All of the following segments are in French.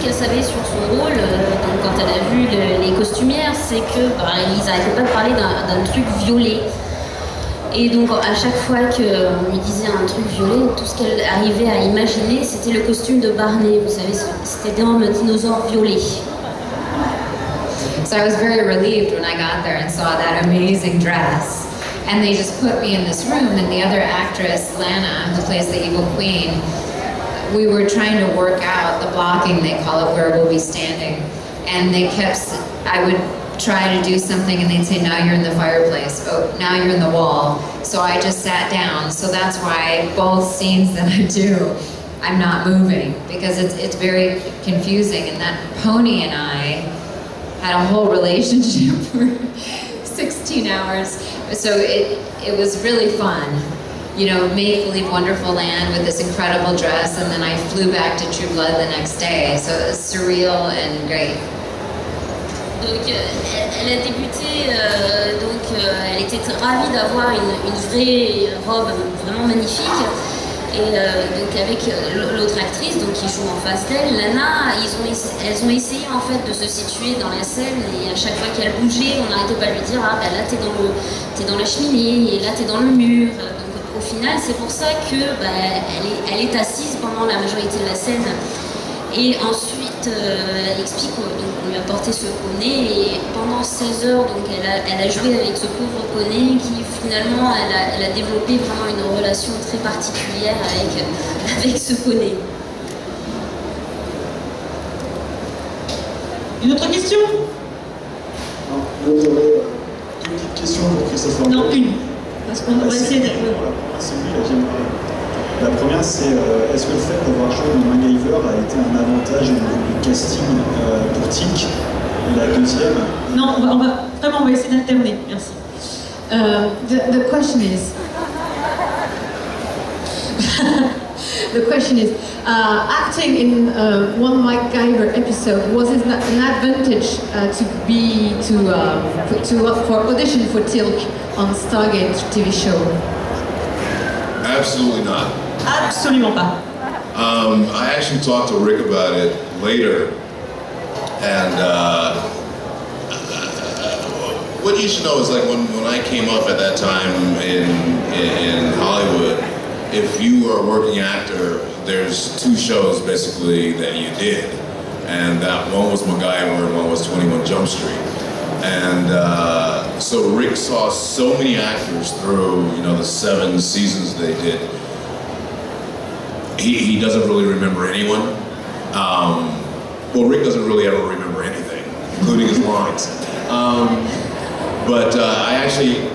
qu'elle savait sur son rôle, donc quand elle a vu les costumières, c'est que ils n'arrêtaient pas de parler d'un truc violet. Et donc à chaque fois qu'on lui disait un truc violet, tout ce qu'elle arrivait à imaginer, c'était le costume de Barney. Vous savez, c'était un dinosaure violet. So I was very relieved when I got there and saw that amazing dress. And they just put me in this room, and the other actress, Lana, who plays the evil queen, we were trying to work out the blocking, they call it, where we'll be standing. And they kept, I would try to do something and they'd say, now you're in the fireplace, oh, now you're in the wall. So I just sat down. So that's why both scenes that I do, I'm not moving, because it's very confusing. And that pony and I had a whole relationship for 16 hours. So it was really fun. You know, make-believe wonderful land with this incredible dress, and then I flew back to True Blood the next day. So it was surreal and great. Donc elle a débuté, elle était ravie d'avoir une vraie robe vraiment magnifique. Et donc avec l'autre actrice donc, qui joue en face d'elle, Lana, elles ont essayé en fait de se situer dans la scène, et à chaque fois qu'elle bougeait, on n'arrêtait pas de lui dire ah ben là t'es dans la cheminée, et là t'es dans le mur. Donc au final c'est pour ça que elle est assise pendant la majorité de la scène. Et ensuite, elle explique qu'on lui a porté ce poney, et pendant 16 heures, donc elle a joué avec ce pauvre poney qui finalement, elle a développé vraiment une relation très particulière avec ce poney. Une autre question? Vous avez une petite question pour Christophe. Non, une. Parce qu'on va essayer de... La première, c'est est-ce que le fait d'avoir joué dans MacGyver a été un avantage au niveau du casting pour Tilk? Et la deuxième? Non, on va essayer d'alterner. Merci. The question is... the question is, acting in one MacGyver episode, was it an advantage for audition for Tilk on Stargate TV show? Absolutely not. Absolument pas. I actually talked to Rick about it later, and what you should know is like when I came up at that time in Hollywood, if you were a working actor, there's two shows basically that you did, and that one was MacGyver and one was 21 Jump Street. And so Rick saw so many actors through, you know, the 7 seasons they did. He doesn't really remember anyone. Well, Rick doesn't really ever remember anything, including his lines. But I actually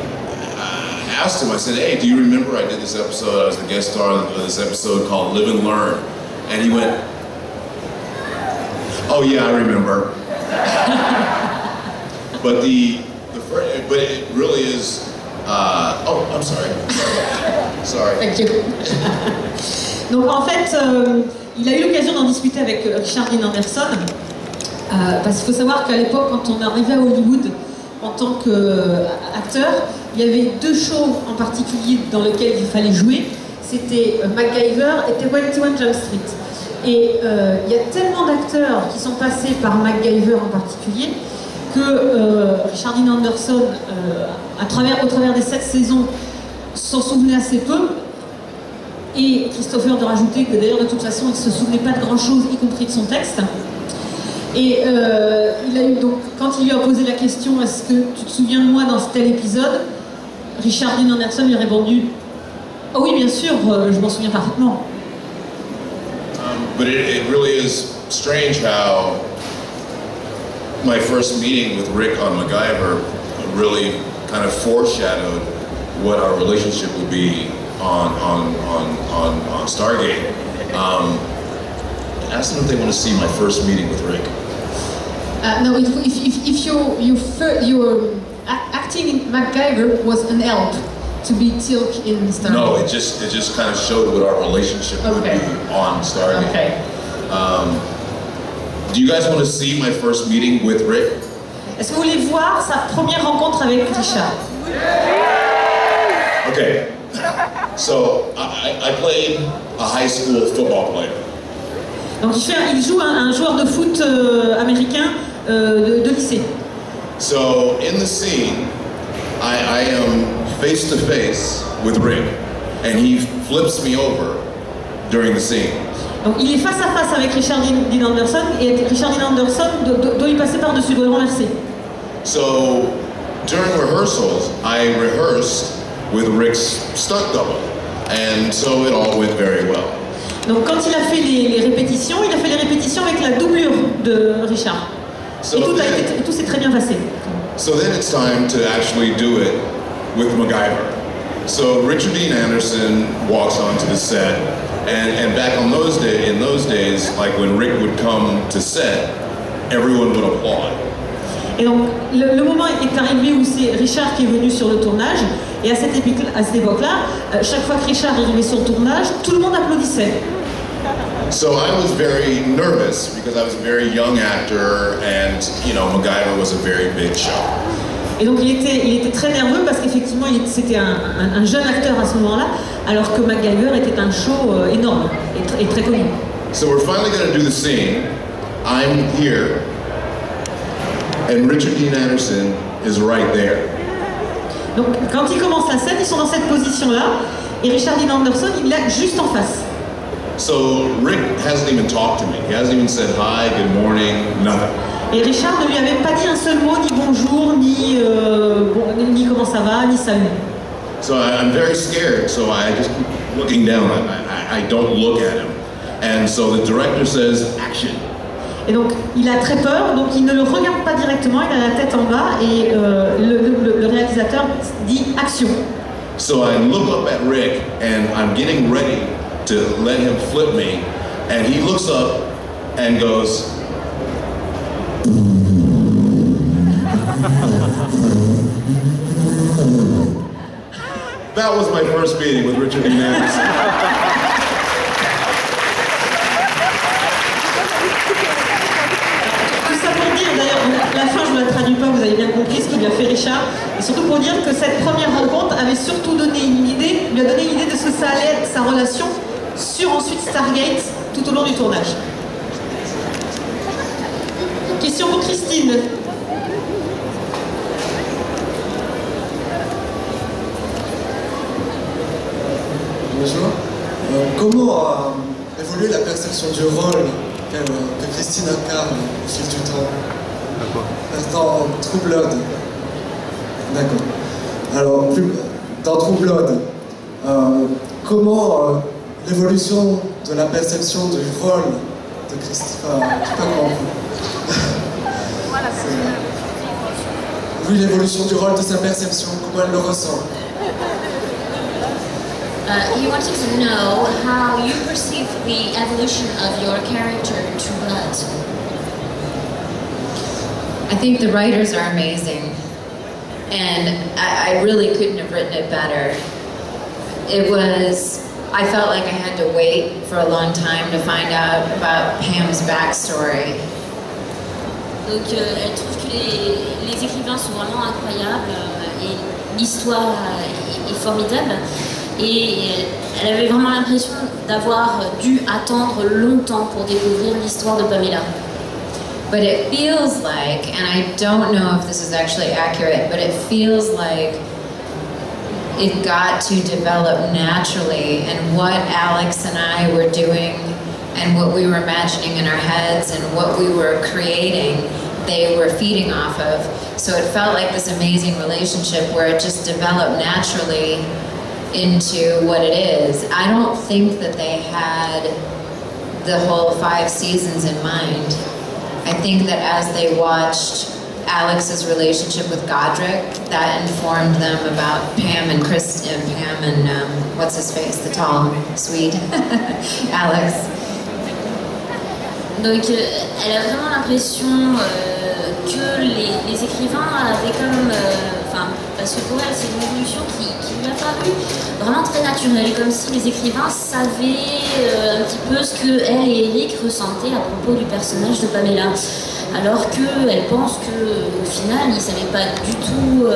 asked him, I said, hey, do you remember I did this episode, I was the guest star of this episode called Live and Learn. And he went, oh yeah, I remember. But it really is. Oh, I'm sorry. Sorry. Thank you. Donc en fait, il a eu l'occasion d'en discuter avec Richard Dean Anderson, parce qu'il faut savoir qu'à l'époque, quand on arrivait à Hollywood en tant qu'acteur, il y avait 2 shows en particulier dans lesquels il fallait jouer. C'était MacGyver et 21 Jump Street. Et il y a tellement d'acteurs qui sont passés par MacGyver en particulier que Richard Dean Anderson, au travers des 7 saisons, s'en souvenait assez peu. Et Christopher de rajouter que d'ailleurs de toute façon il ne se souvenait pas de grand chose, y compris de son texte. Et il a eu donc, quand il lui a posé la question, est-ce que tu te souviens de moi dans tel épisode, Richard Dean Anderson lui a répondu, oh oui bien sûr, je m'en souviens parfaitement. But it really is strange how my first meeting with Rick on MacGyver really kind of foreshadowed what our relationship would be on Stargate. Ask them if they want to see my first meeting with Rick. No, if your acting in MacGyver was an help to be Tilk in Stargate. No, it just kind of showed what our relationship would be on Stargate. Okay. Do you guys want to see my first meeting with Rick? Est-ce que vous voulez voir sa première rencontre avec Richard? Okay. So I played a high school football player. Donc il joue un joueur de foot américain de lycée. So in the scene, I am face to face with Rick, and he flips me over during the scene. Donc il est face à face avec Richard Dean Anderson, et Richard Dean Anderson doit lui passer par-dessus, doit le renverser. So during rehearsals, I rehearsed with Rick's stunt double, and so it all went very well. Donc quand il a fait les répétitions, il a fait les répétitions avec la doublure de Richard. So Et tout s'est très bien passé. So then it's time to actually do it with MacGyver. So Richard Dean Anderson walks onto the set, and back on in those days, like when Rick would come to set, everyone would applaud. Et donc le moment est arrivé où c'est Richard qui est venu sur le tournage, et à cette époque-là, chaque fois que Richard arrivait sur le tournage, tout le monde applaudissait. So I was very nervous because I was a very young actor, and MacGyver was a very big show. Et donc il était très nerveux parce qu'effectivement c'était un jeune acteur à ce moment-là, alors que MacGyver était un show énorme et très connu. So we're finally going to do the scene. I'm here, and Richard Dean Anderson is right there. Donc quand il commence la scène, ils sont dans cette position-là, et Richard Dean Anderson, il est juste en face. So Rick hasn't even talked to me. He hasn't even said hi, good morning, nothing. Et Richard ne lui avait pas dit un seul mot, ni bonjour, ni comment ça va, ni salut. So I'm very scared, so I just keep looking down. I don't look at him. And so the director says, action. Et donc il a très peur, donc il ne le regarde pas directement, il a la tête en bas, et le réalisateur dit action. So I look up at Rick, and I'm getting ready to let him flip me, and he looks up and goes, that was my first meeting with Richard Dean Anderson. Tout ça pour dire, d'ailleurs, la fin je ne la traduis pas, vous avez bien compris ce qu'il lui a fait Richard, et surtout pour dire que cette première rencontre avait surtout donné une idée, lui a donné l'idée de ce que ça allait être sa relation sur ensuite Stargate tout au long du tournage. Question pour Christine. Bonjour. Comment a évolué la perception du rôle que Christine incarne au fil du temps? Dans True Blood. D'accord. Alors, dans True Blood, comment l'évolution de la perception du rôle de Christine... je sais pas comment oui, l'évolution du rôle de sa perception, comment elle le ressent. He wanted to know how you perceive the evolution of your character in True Blood. I think the writers are amazing, and I really couldn't have written it better. I felt like I had to wait for a long time to find out about Pam's backstory. Donc elle trouve que les écrivains sont vraiment incroyables et l'histoire est formidable. Et elle avait vraiment l'impression d'avoir dû attendre longtemps pour découvrir l'histoire de Pamela. But it feels like, and I don't know if this is actually accurate, but it feels like it got to develop naturally, and what Alex and I were doing and what we were imagining in our heads and what we were creating, they were feeding off of. So it felt like this amazing relationship where it just developed naturally into what it is. I don't think that they had the whole 5 seasons in mind. I think that as they watched Alex's relationship with Godric, that informed them about Pam and what's his face, the tall, sweet Alex. Donc elle a vraiment l'impression que les écrivains avaient comme... parce que pour elle c'est une évolution qui lui a paru vraiment très naturelle, comme si les écrivains savaient un petit peu ce que elle et Eric ressentaient à propos du personnage de Pamela. Alors qu'elle pense qu'au final, ils ne savaient pas du tout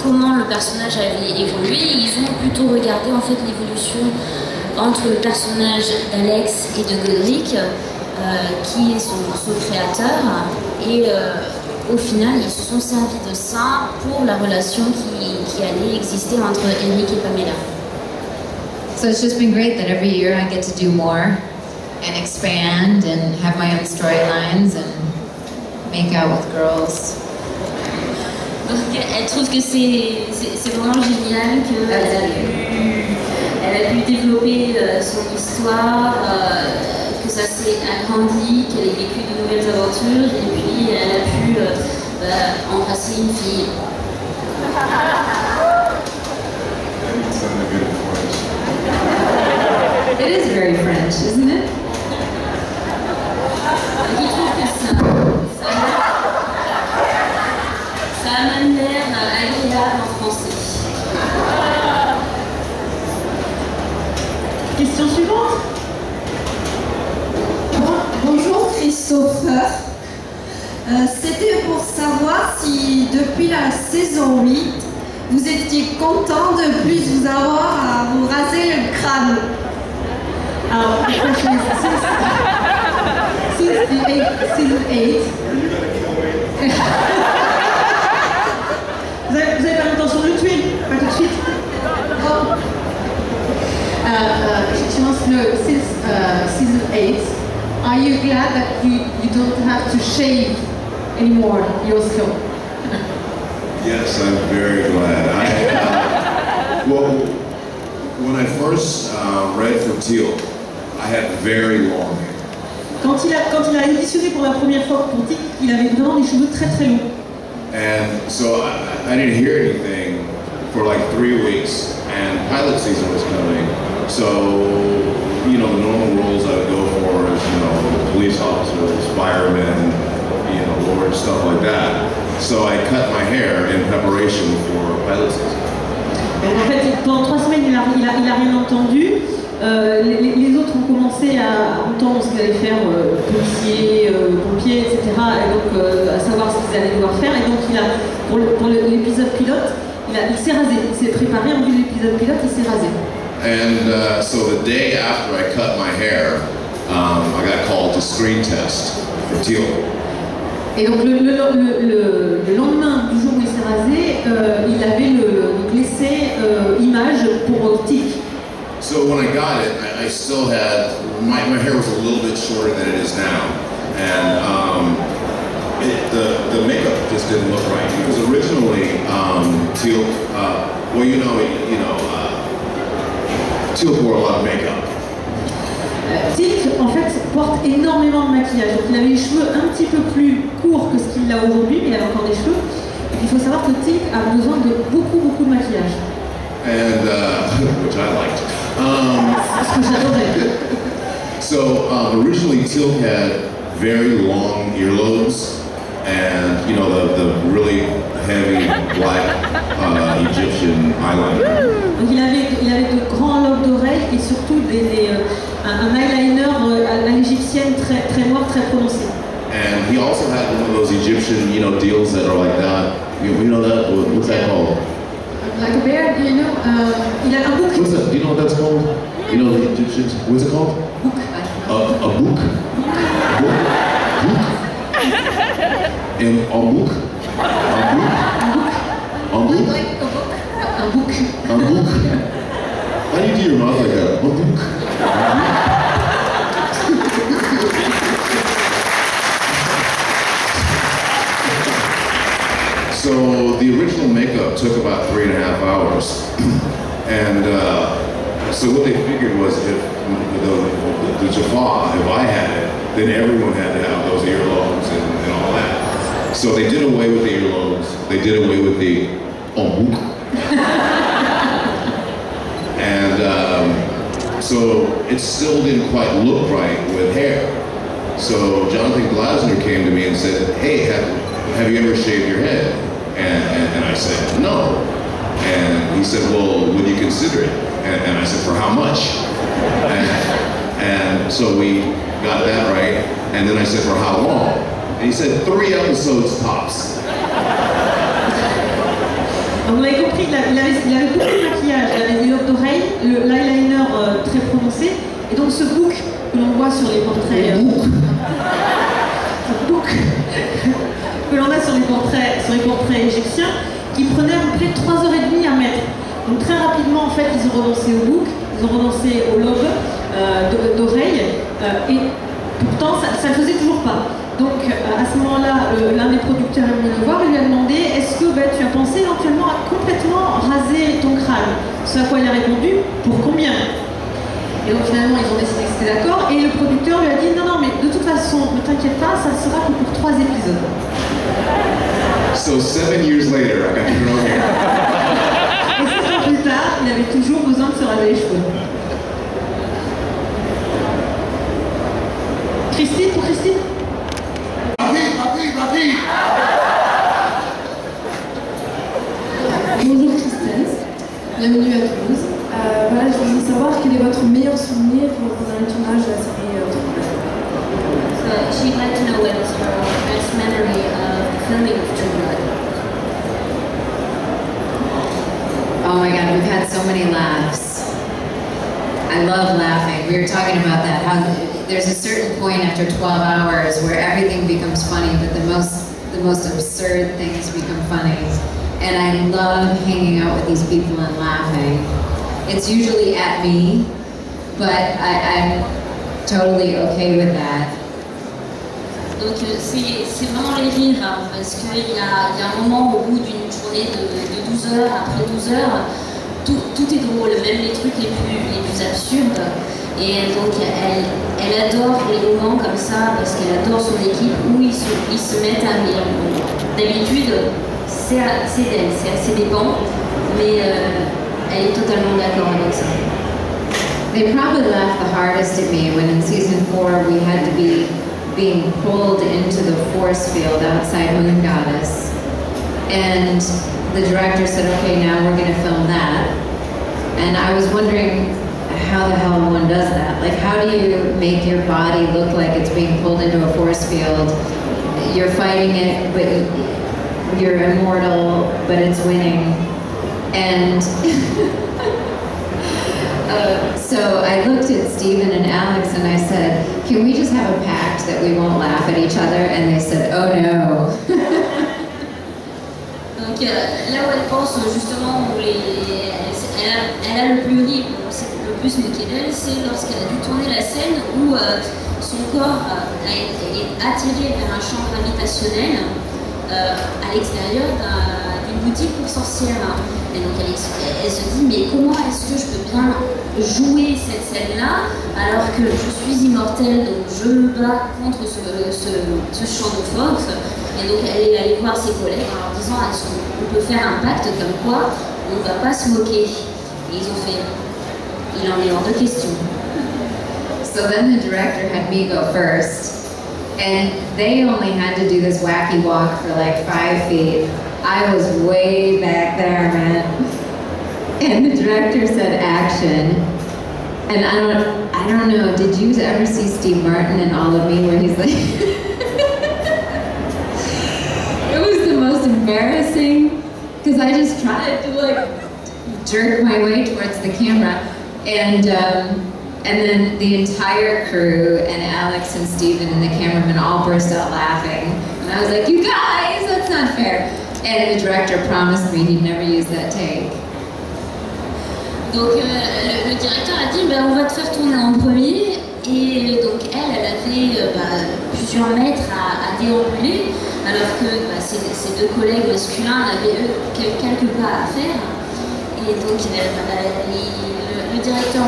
comment le personnage avait évolué. Ils ont plutôt regardé en fait l'évolution entre le personnage d'Alex et de Godric, qui est son créateur, et au final ils se sont servis de ça pour la relation qui allait exister entre Eric et Pamela. So it's just been great that every year I get to do more and expand and have my own storylines and make out with girls. Donc elle trouve que c'est vraiment génial qu'elle a pu développer son histoire, que ça s'est agrandi, qu'elle ait vécu de nouvelles aventures et puis elle a pu embrasser une fille. It is very French, isn't it? Je trouve que ça a même l'air agréable en français. Question suivante. Bonjour Christopher. C'était pour savoir si depuis la saison 8, vous étiez content de plus vous avoir à vous raser le crâne. Alors, season 8. Vous avez pas l'intention de le tuer, pas tout de suite. She wants to know, since season 8, are you glad that you don't have to shave anymore your skull? Yes, I'm very glad. Well, when I first read for Teal, I had very long hair. Quand il a éditionné pour la première fois pour Tic, il avait vraiment des cheveux très très longs. And so I didn't hear anything for like 3 weeks, and pilot season was coming. So, you know, the normal roles I would go for is, you know, police officers, firemen, you know, lords, stuff like that. So I cut my hair in preparation for pilot season. En fait, pendant 3 semaines, il a rien entendu. Les autres ont commencé à entendre ce qu'ils allaient faire, policiers, pompiers, etc. Et donc à savoir ce qu'ils allaient devoir faire. Et donc pour l'épisode pilote, il s'est rasé. Il s'est préparé en vue de l'épisode pilote, il s'est rasé. And so the day after I cut my hair, I got called to screen test for Teal. Et donc le lendemain du jour où il s'est rasé, il avait l'essai image pour Tic. So when I got it, I still had, my hair was a little bit shorter than it is now. And the makeup just didn't look right. Because originally, Teal, well, Teal wore a lot of makeup. Tic, en fait, porte énormément de maquillage. Donc il avait les cheveux un petit peu plus courts que ce qu'il a aujourd'hui, mais il avait encore des cheveux. Et il faut savoir que Tic a besoin de beaucoup de maquillage. And, which I liked. Ce que j'adorais. So originally Teal had very long earlobes and, you know, the really heavy black Egyptian eyeliner. Donc il avait de grands lobes d'oreilles et surtout un eyeliner à l'égyptienne très noir, très prononcé. And he also had one of those Egyptian, you know, deals that are like that. You know that? What's that called? Like a bear, do you know? Il a un bouc. What's that? Do you know what that's called? You know the Egyptians? What's it called? Bouc. A book? Book? And a book? A book? Like a book. Un bouc. A book? How do you do your mouth like that? A book? So the original makeup took about 3.5 hours. And so what they figured was if the Jaffa, if I had it, then everyone had to have those earlobes and all that. So they did away with the earlobes, they did away with the omuk. And so it still didn't quite look right with hair. So Jonathan Glasner came to me and said, hey, have you ever shaved your head? And I said, no. And he said, well, would you consider it? And I said, for how much? And so we got that right. And then I said, for how long? And he said, 3 episodes tops. Donc vous l'avez compris, il avait beaucoup de maquillage, il avait des lobes d'oreilles, l'eyeliner très prononcé, et donc ce bouc que l'on voit sur les portraits... que l'on a sur les portraits égyptiens, qui prenait à peu près 3h30 à mettre. Donc très rapidement, en fait, ils ont renoncé au bouc, ils ont renoncé au lobe d'oreille, et pourtant, ça ne le faisait toujours pas. Donc à ce moment-là, l'un des producteurs est venu le voir et lui a demandé « Est-ce que tu as pensé éventuellement à complètement raser ton crâne ?» Ce à quoi il a répondu « Pour combien ?» Et donc finalement, ils ont décidé que c'était d'accord, et le producteur lui a dit « Non, non, mais de toute façon, ne t'inquiète pas, ça sera que pour 3 épisodes. » So 7 years later, I got to grow hair. Et 7 ans plus tard, il avait toujours besoin de se raser les cheveux. Christine, pour Christine? Bonjour Kristin, bienvenue à Toulouse. Voilà, je voulais savoir quel est votre meilleur souvenir pendant le tournage de la série She'd like to know what is her best memory of filming of True Blood. Oh my God, we've had so many laughs. I love laughing. We were talking about that, how there's a certain point after 12 hours where everything becomes funny, but the most absurd things become funny. And I love hanging out with these people and laughing. It's usually at me, but I'm totally okay with that. Donc c'est vraiment les rires, hein, parce qu'il y a un moment au bout d'une journée de 12 heures, après 12 heures, tout est drôle, même les trucs les plus absurdes. Et donc elle adore les moments comme ça, parce qu'elle adore son équipe où ils se mettent à rire. D'habitude, c'est d'elle, c'est assez dépend, mais elle est totalement d'accord avec ça. They probably laughed the hardest at me when in season 4 we had to be being pulled into the force field outside Moon Goddess. And the director said, okay, now we're going to film that. And I was wondering how the hell one does that. Like, how do you make your body look like it's being pulled into a force field? You're fighting it, but you're immortal, but it's winning. And so I looked at Steven and Alex and I said, can we just have a pact that we won't laugh at each other? And they said, oh no. Donc là où elle pense justement où elle a le plus ri, le plus moqué d'elle, c'est lorsqu'elle a dû tourner la scène où son corps est attiré vers un champ gravitationnel à l'extérieur d'une boutique pour sorcières. Et donc elle se dit, mais comment est-ce que je peux bien jouer cette scène-là alors que je suis immortelle, donc je me bats contre ce champ de force. Et donc elle est allée voir ses collègues en leur disant, est-ce qu'on peut faire un pacte comme quoi on ne va pas se moquer. Et ils ont fait, il en est hors de question. So then the director had me go first, and they only had to do this wacky walk for like 5 feet. I was way back there, man. And the director said action. And I don't know, did you ever see Steve Martin in All of Me where he's like... It was the most embarrassing, because I just tried to like jerk my way towards the camera. And then the entire crew and Alex and Steven and the cameraman all burst out laughing. And I was like, you guys, that's not fair. And the director promised me he'd never use that take. Donc le directeur a dit, on va te faire tourner en premier. Et donc elle avait plusieurs mètres à déambuler, alors que ses deux collègues masculins avaient eux quelques pas à faire. Et donc le directeur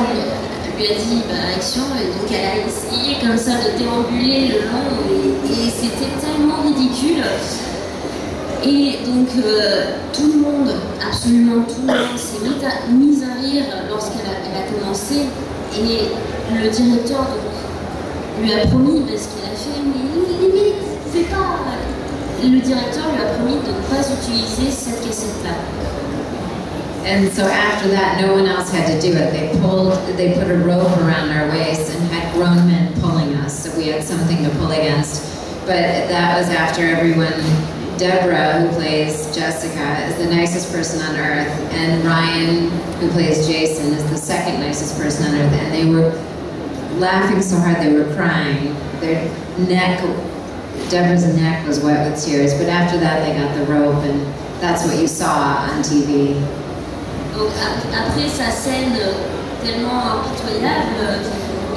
lui a dit action, et donc elle a essayé comme ça de déambuler le long, et c'était tellement ridicule. Et donc tout le monde, absolument tout le monde s'est mis à rire lorsqu'elle a commencé, et le directeur donc, lui a promis, parce qu'il a fait, mais limite, c'est pas... Le directeur lui a promis de ne pas utiliser cette cassette-là. And so after that, no one else had to do it. They put a rope around our waist and had grown men pulling us, so we had something to pull against. But that was after everyone Deborah, who plays Jessica, is the nicest person on earth, and Ryan, who plays Jason, is the second nicest person on earth, and they were laughing so hard they were crying. Their neck, Deborah's neck was wet with tears, but after that they got the rope, and that's what you saw on TV. Donc après sa scène tellement impitoyable,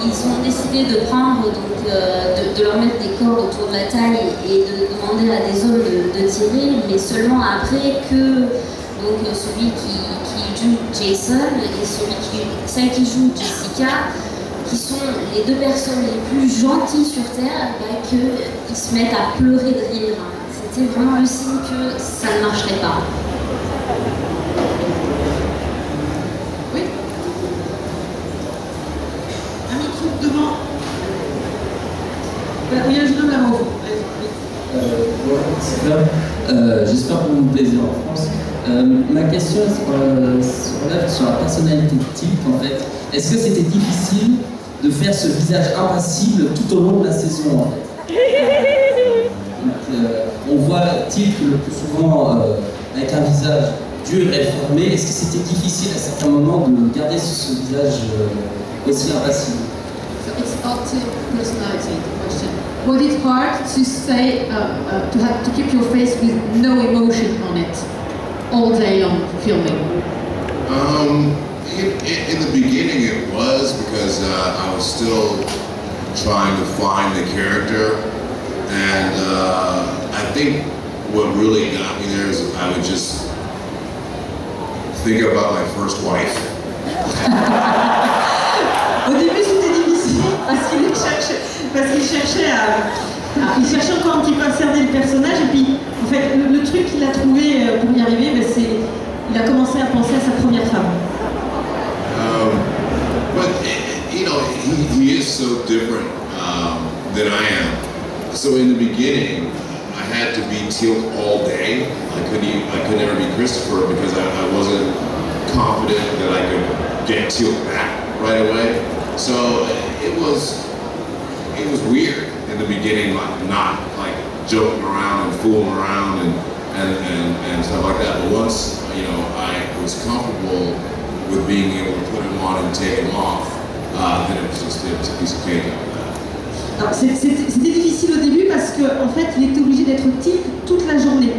ils ont décidé de prendre, donc, de leur mettre des cordes autour de la taille et de demander à des hommes de tirer, mais seulement après que donc, celui qui joue Jason et celle qui joue Jessica, qui sont les deux personnes les plus gentilles sur Terre, qu'ils se mettent à pleurer de rire. C'était vraiment le signe que ça ne marcherait pas. Oui. Un micro devant. Il y a un jeune homme là-haut. J'espère que vous me plaisez en France. Ma question se relève sur la personnalité de Tilk en fait. Est-ce que c'était difficile de faire ce visage impassible tout au long de la saison en fait? On voit Tilk le plus souvent avec un visage dur et réformé. Est-ce que c'était difficile à certains moments de garder ce visage aussi impassible? So it's about personality, the question. Was it hard to say, to have to keep your face with no emotion on it all day long filming? In the beginning it was, because I was still trying to find the character, and I think what really got me there is I would just think about my first wife. Au début c'était difficile parce qu'il cherchait il cherchait encore un petit peu à cerner le personnage, et puis en fait le truc qu'il a trouvé pour y arriver, il a commencé à penser à sa première femme. But you know, he is so different than I am. So in the beginning, I had to be Teal'c all day. I could never be Christopher because I wasn't confident that I could get Teal'c back right away. So it was weird in the beginning, not like joking around and fooling around and stuff like that. But once I was comfortable with being able to put him on and take him off, then it was just a piece of cake after that. C'était difficile au début parce qu'en fait il était obligé d'être Til'c toute la journée.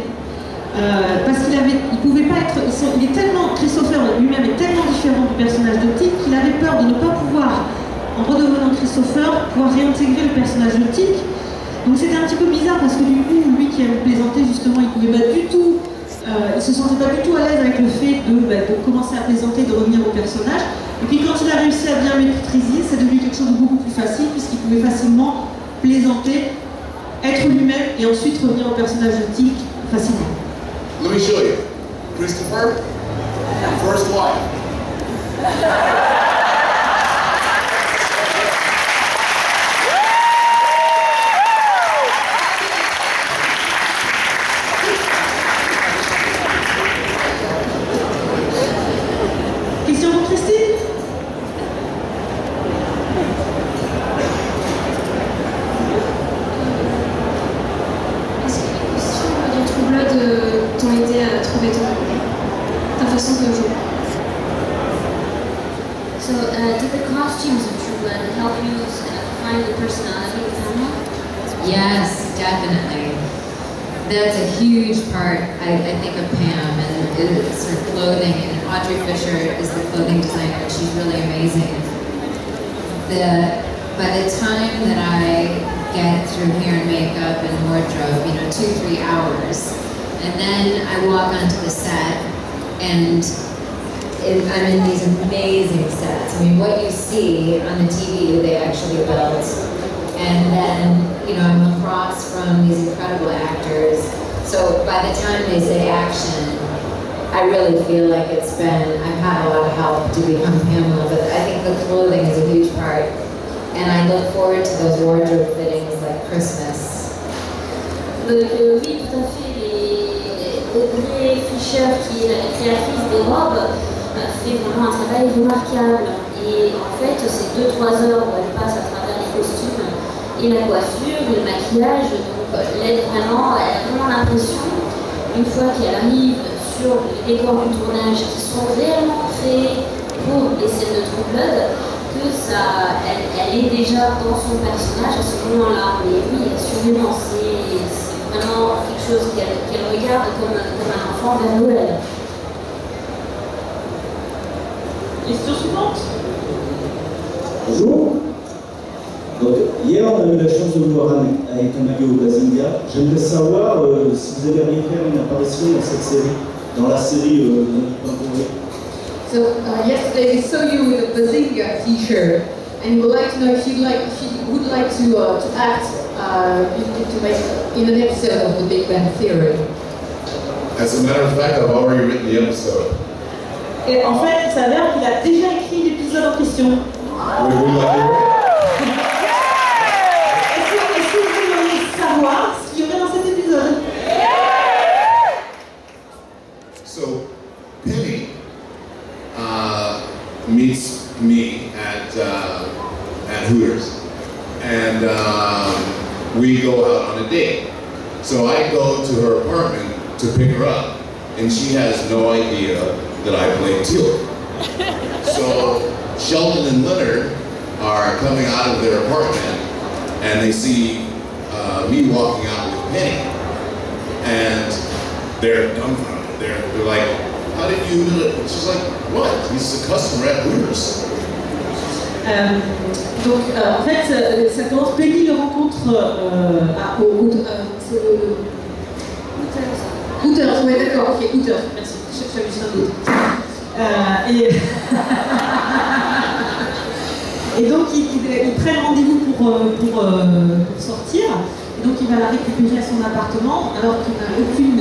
Parce il pouvait pas être, il est tellement, Christopher lui-même est tellement différent du personnage de Til'c qu'il avait peur de ne pas pouvoir, en redevenant Christopher, pouvoir réintégrer le personnage de Til'c. Donc c'était un petit peu bizarre parce que du coup, lui qui avait plaisanté justement, il pouvait pas du tout, il se sentait pas du tout à l'aise avec le fait de commencer à plaisanter, de revenir au personnage. Et puis quand il a réussi à bien maîtriser, c'est devenu quelque chose de beaucoup plus facile puisqu'il pouvait facilement plaisanter, être lui-même et ensuite revenir au personnage de Til'c facilement. Let me show you. Christopher, first wife. Question pour Kristin? Est-ce que les costumes du True Blood t'ont aidé à trouver ta façon de jouer? So, did the costumes of True Blood help you find the personality of Pamela? Yes, definitely. That's a huge part, I think, of Pam, and it's her clothing. And Audrey Fisher is the clothing designer, and she's really amazing. By the time that I get through hair and makeup and wardrobe, 2-3 hours, and then I walk onto the set, and I'm in these amazing sets. I mean, what you see on the TV, they actually built. And then, I'm across from these incredible actors. So by the time they say action, I really feel like I've had a lot of help to become Pamela, but I think the clothing is a huge part. And I look forward to those wardrobe fittings like Christmas. Oui, tout à fait. Audrey Fisher, qui est la créatrice des robes, fait vraiment un travail remarquable. Et en fait, ces 2-3 heures où elle passe à travers les costumes et la coiffure, le maquillage, donc l'aide vraiment. Elle a vraiment l'impression, une fois qu'elle arrive sur les décors du tournage qui sont réellement créés pour les scènes de True Blood, que elle est déjà dans son personnage à ce moment-là. Mais oui, assurément, c'est vraiment quelque chose qu'elle regarde comme un enfant vers Noël. Question suivante. Bonjour. Donc, hier, on a eu la chance de vous voir avec un maillot au Bazinga. J'aimerais savoir si vous avez faire une apparition dans cette série, dans la série So yesterday we saw you with a Bazinga T-shirt, and we would like to know if you would like to act in an episode of The Big Bang Theory. As a matter of fact, I've already written the episode. Et en fait, il s'avère qu'il a déjà écrit l'épisode en question. Est-ce que vous voulez savoir ce qu'il y aurait dans cet épisode? So, Penny meets me at Hooters, and we go out on a date. So I go to her apartment to pick her up, and she has no idea that I play Teal. So Sheldon and Leonard are coming out of their apartment, and they see me walking out with Penny, and they're dumbfounded. They're like, "How did you do it?" She's like, "What? He's a customer at Hooters." Donc, en fait, ça commence. Penny le rencontre Hooters, ouais, d'accord, ok, Hooters, merci, j'avais juste un doute. Et donc, ils prennent rendez-vous pour sortir, et donc il va la récupérer à son appartement, alors qu'il n'a aucune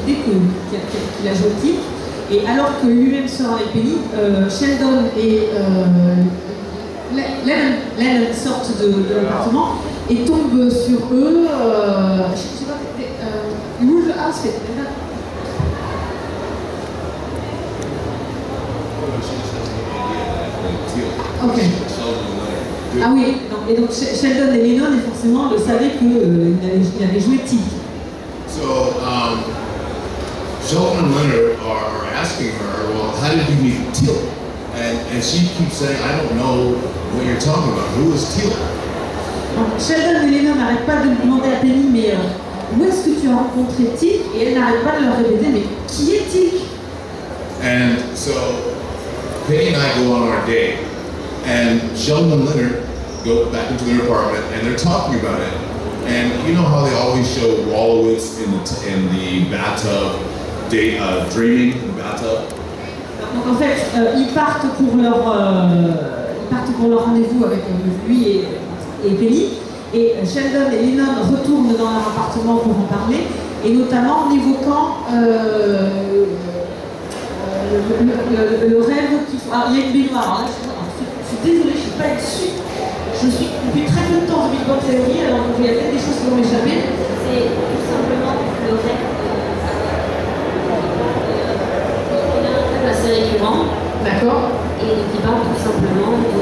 idée qu'il a joué le titre. Et alors que lui-même sort avec Penny, Sheldon et Lennon sortent de l'appartement et tombent sur eux. Je sais pas, move the outfit. Ok. Ah oui, et donc Sheldon et Lennon forcément savaient qu'il avait joué Tick. So, Sheldon and Leonard are asking her, well, how did you meet Teal? And she keeps saying, I don't know what you're talking about. Who is Teal? Sheldon et Lennon n'arrêtent pas de lui demander à Penny, mais où est-ce que tu as rencontré Tick? Et elle n'arrête pas de leur répéter, mais qui est Tick? And so Penny and I go on our date, and Sheldon and Leonard go back into their apartment, and they're talking about it. And you know how they always show Wallowitz in the bathtub, dreaming in the bathtub? Donc en fait, ils partent pour leur rendez-vous avec lui et Penny, et Sheldon et Lennon retournent dans leur appartement pour en parler, et notamment en évoquant le rêve qu'il faut. Ah, il y a une baignoire. Alors là, je suis désolée, je ne suis pas dessus. Je suis depuis très peu de temps de Big Bang Theory, alors il y a peut-être des choses qui vont m'échapper. C'est tout simplement le rêve. C'est récurrent. D'accord. Et qui parle tout simplement de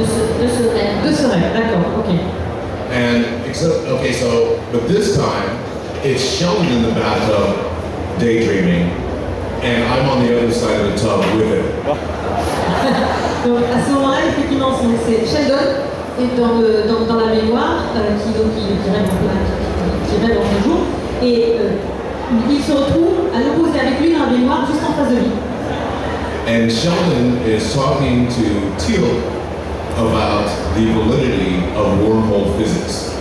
ce rêve. De ce rêve, d'accord, ok. And but this time it's Sheldon in the bathtub daydreaming, and I'm on the other side of the tub with him. Donc à ce moment-là, effectivement, c'est Sheldon est dans la baignoire qui rêve en jour, et il se retrouve à l'opposé avec lui dans la baignoire juste en face de lui. And Sheldon is talking to Teal about the validity of wormhole physics.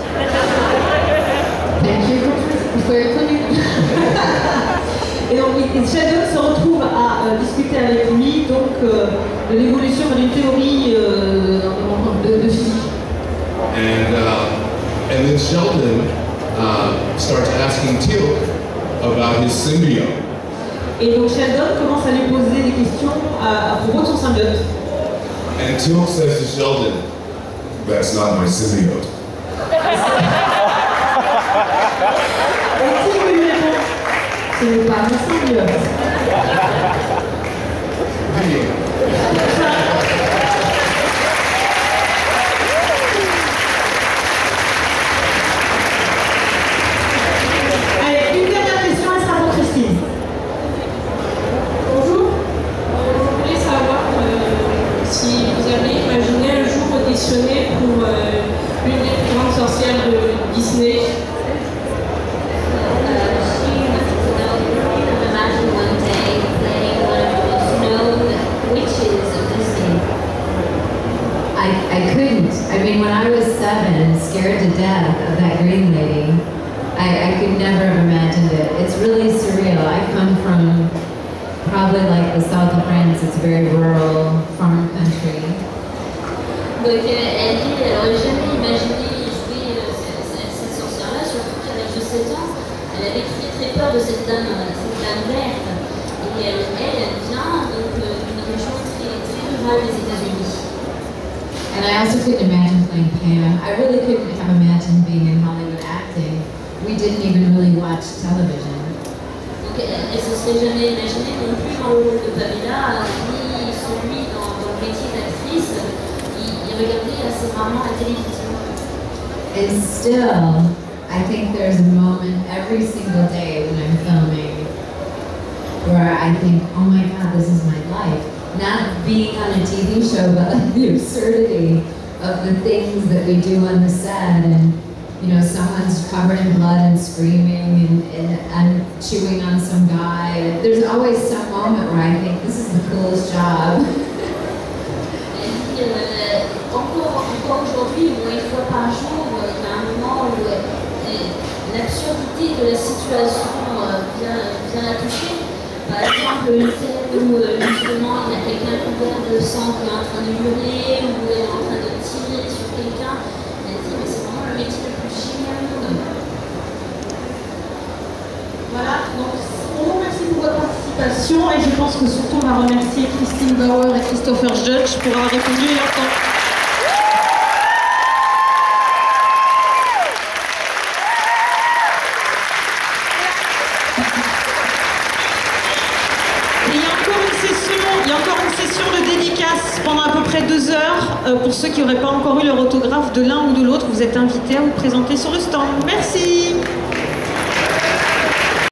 Et donc Sheldon se retrouve à discuter avec lui donc de l'évolution d'une théorie de physique. And then Sheldon starts asking Teal about his symbiote. Et donc Sheldon commence à lui poser des questions à propos de son symbiote. And Teal says to Sheldon, "That's not my symbiote." Et Teal lui répond, ce n'est pas mon symbiote. that green lady. I could never have imagined it. It's really surreal. I come from probably like the south of France. It's very rural, farm country. Donc elle dit, elle n'aurait jamais imaginé jouer cette sorcière-là, surtout qu'à l'âge de 7 ans, elle avait très peur de cette dame verte. Et elle vient donc d'une région très rurale des États-Unis. And I also couldn't imagine playing Pam. I really couldn't have imagined being in Hollywood acting. We didn't even really watch television. Donc elle ne se serait jamais imaginée non plus dans le rôle de Pamela, ni celui dans le métier d'actrice. Il regardait assez rarement la télévision. And still, I think there's a moment every single day when I'm filming where I think, oh my God, this is my life. Not being on a TV show, but like the absurdity of the things that we do on the set, and you know, someone's covered in blood and screaming, and I'm chewing on some guy. There's always some moment where I think this is the coolest job. Encore aujourd'hui, une fois par jour, il y a un moment où l'absurdité de la situation vient la toucher. Par exemple, le fait où justement il y a quelqu'un couvert de sang qui est en train de hurler ou elle est en train de tirer sur quelqu'un, elle dit mais c'est vraiment le métier le plus génial du monde. Voilà, donc on vous remercie pour votre participation et je pense que surtout on va remercier Kristin Bauer et Christopher Judge pour avoir répondu à leur temps. Pendant à peu près 2 heures, pour ceux qui n'auraient pas encore eu leur autographe de l'un ou de l'autre, vous êtes invités à vous présenter sur le stand. Merci.